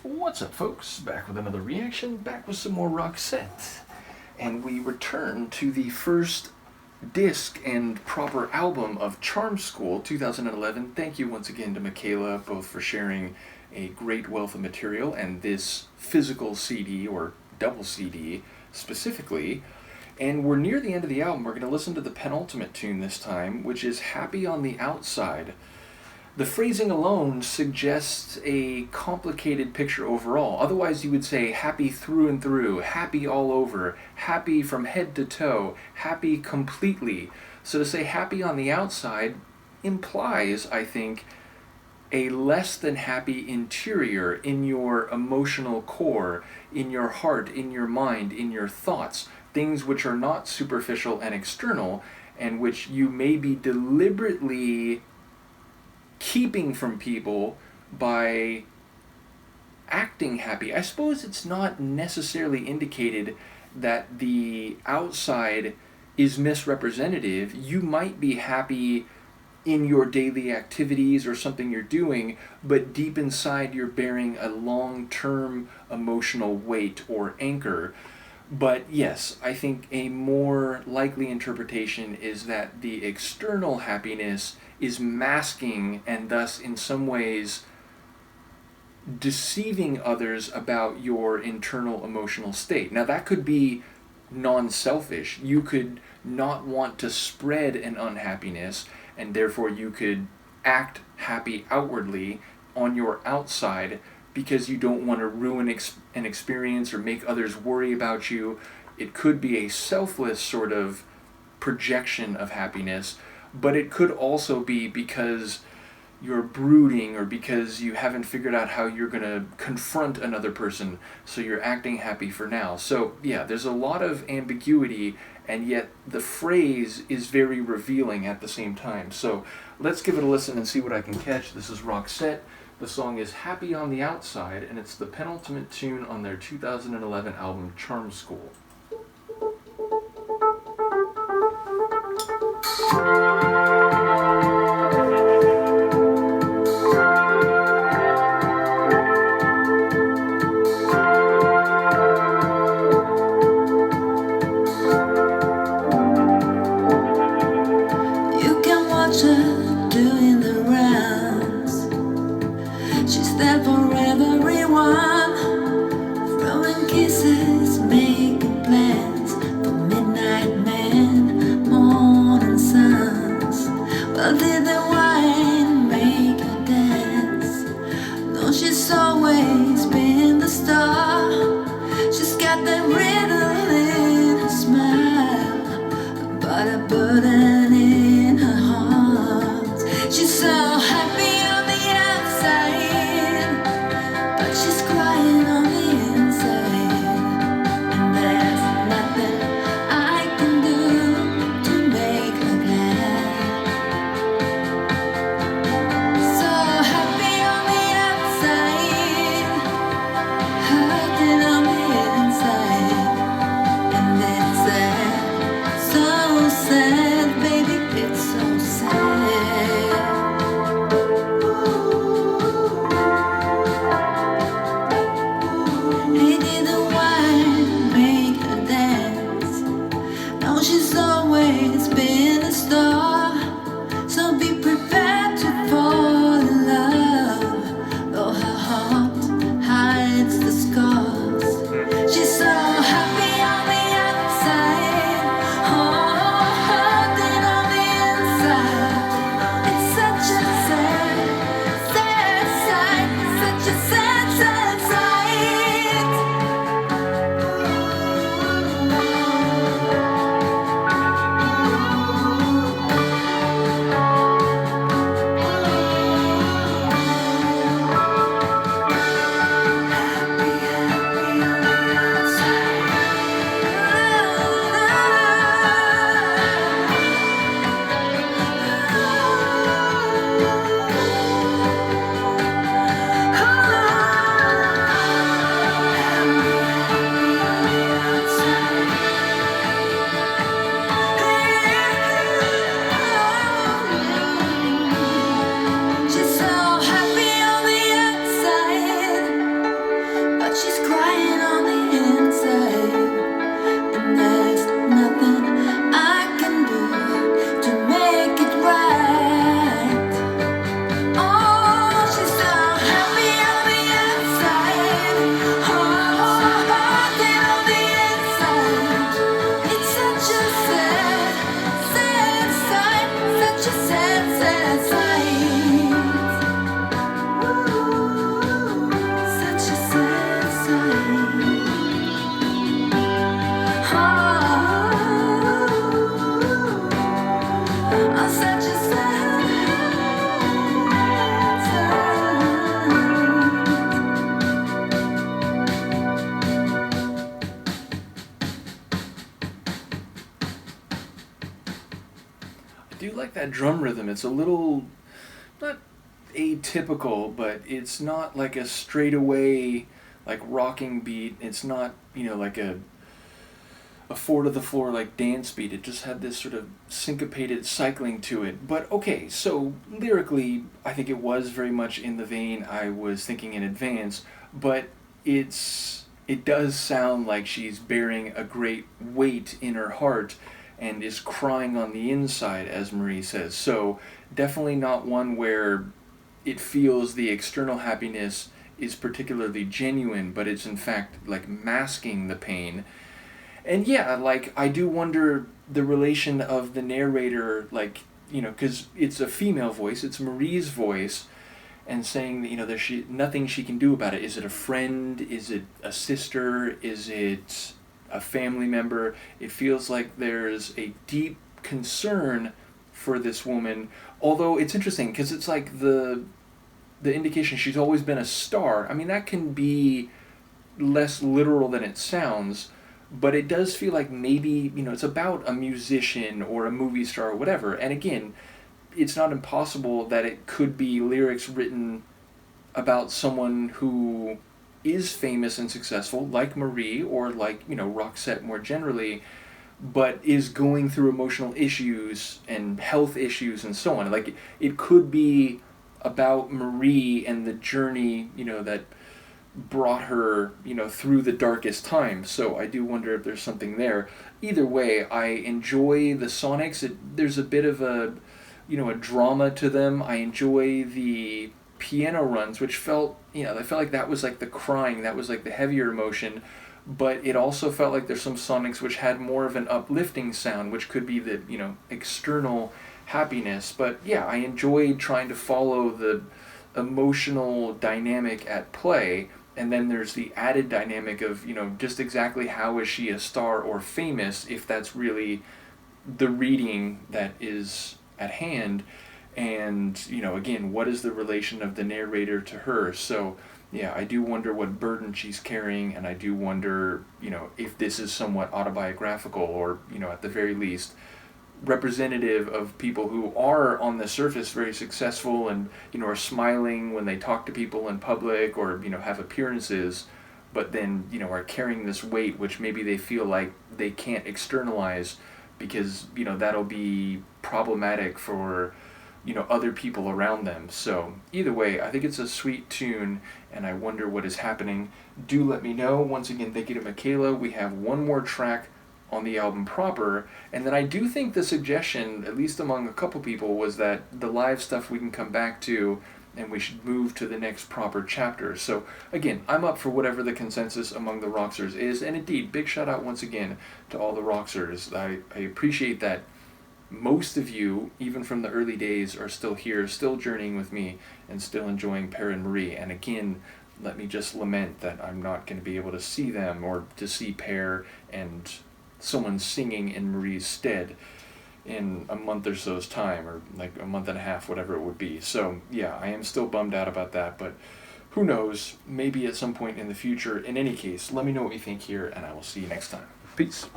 What's up, folks? Back with another reaction, back with some more Roxette. And we return to the first disc and proper album of Charm School 2011. Thank you once again to Michaela, both for sharing a great wealth of material and this physical CD, or double CD specifically. And we're near the end of the album. We're going to listen to the penultimate tune this time, which is Happy on the Outside. The phrasing alone suggests a complicated picture overall. Otherwise, you would say happy through and through, happy all over, happy from head to toe, happy completely. So to say happy on the outside implies, I think, a less than happy interior in your emotional core, in your heart, in your mind, in your thoughts, things which are not superficial and external, and which you may be deliberately keeping from people by acting happy. I suppose it's not necessarily indicated that the outside is misrepresentative. You might be happy in your daily activities or something you're doing, but deep inside you're bearing a long-term emotional weight or anchor. But yes, I think a more likely interpretation is that the external happiness is masking and thus in some ways deceiving others about your internal emotional state. Now that could be non-selfish. You could not want to spread an unhappiness, and therefore you could act happy outwardly on your outside because you don't want to ruin an experience or make others worry about you. It could be a selfless sort of projection of happiness, but it could also be because you're brooding or because you haven't figured out how you're going to confront another person, so you're acting happy for now. So yeah, there's a lot of ambiguity, and yet the phrase is very revealing at the same time. So let's give it a listen and see what I can catch. This is Roxette. The song is Happy on the Outside, and it's the penultimate tune on their 2011 album Charm School. You can watch her doing the rounds. She's there for everyone, throwing kisses, making plans for midnight men, morning suns. Well, did the wine make her dance? No, she's always been the star. She's got that riddle in her smile, but a burden in her heart. She's so happy on the outside, but she's crying on the inside. And there's nothing I can do to make her glad. So happy on the outside, hurting on the inside. And it's sad, so sad, baby, it's so sad. but she's crying on the inside, and there's nothing I can do to make it right. Oh, she's so happy on the outside, hearted on the inside. It's such a sad, sad sight, such a sad, sad sight. Such a sad sight. Oh, such a sad I do like that drum rhythm. It's a little, not atypical, but it's not like a straightaway, like rocking beat. It's not, like a four to the floor like dance beat. It just had this sort of syncopated cycling to it. But okay, so lyrically, I think it was very much in the vein I was thinking in advance, but it does sound like she's bearing a great weight in her heart and is crying on the inside, as Marie says. So definitely not one where it feels the external happiness is particularly genuine, but it's in fact like masking the pain. And yeah, like I do wonder the relation of the narrator, like, because it's a female voice, it's Marie's voice, and saying that, there's nothing she can do about it. Is it a friend? Is it a sister? Is it a family member? It feels like there's a deep concern for this woman, although it's interesting because it's like the indication she's always been a star. I mean, that can be less literal than it sounds, but it does feel like maybe, it's about a musician or a movie star or whatever. And again, it's not impossible that it could be lyrics written about someone who is famous and successful, like Marie, or like, Roxette more generally, but is going through emotional issues and health issues and so on. Like, it could be about Marie and the journey, that brought her, through the darkest times. So I do wonder if there's something there. Either way, I enjoy the sonics. There's a bit of a drama to them. I enjoy the piano runs, which felt, I felt like that was like the crying, that was like the heavier emotion, but it also felt like there's some sonics which had more of an uplifting sound, which could be the, external happiness. But yeah, I enjoyed trying to follow the emotional dynamic at play, and then there's the added dynamic of, just exactly how is she a star or famous, if that's really the reading that is at hand. And, again, what is the relation of the narrator to her? So, yeah, I do wonder what burden she's carrying, and I do wonder, if this is somewhat autobiographical or, at the very least, representative of people who are on the surface very successful and, are smiling when they talk to people in public or, have appearances, but then, are carrying this weight which maybe they feel like they can't externalize because, that'll be problematic for, other people around them. So either way, I think it's a sweet tune, and I wonder what is happening. Do let me know. Once again, thank you to Michaela. We have one more track on the album proper, and then I do think the suggestion, at least among a couple people, was that the live stuff we can come back to and we should move to the next proper chapter. So again, I'm up for whatever the consensus among the Roxers is, and indeed, big shout out once again to all the Roxers. I appreciate that most of you, even from the early days, are still here, still journeying with me, and still enjoying Per and Marie. And again, let me just lament that I'm not going to be able to see them or to see Per and someone singing in Marie's stead in a month or so's time, or like a month and a half, whatever it would be. So yeah, I am still bummed out about that, but who knows, maybe at some point in the future. In any case, let me know what you think here, and I will see you next time. Peace.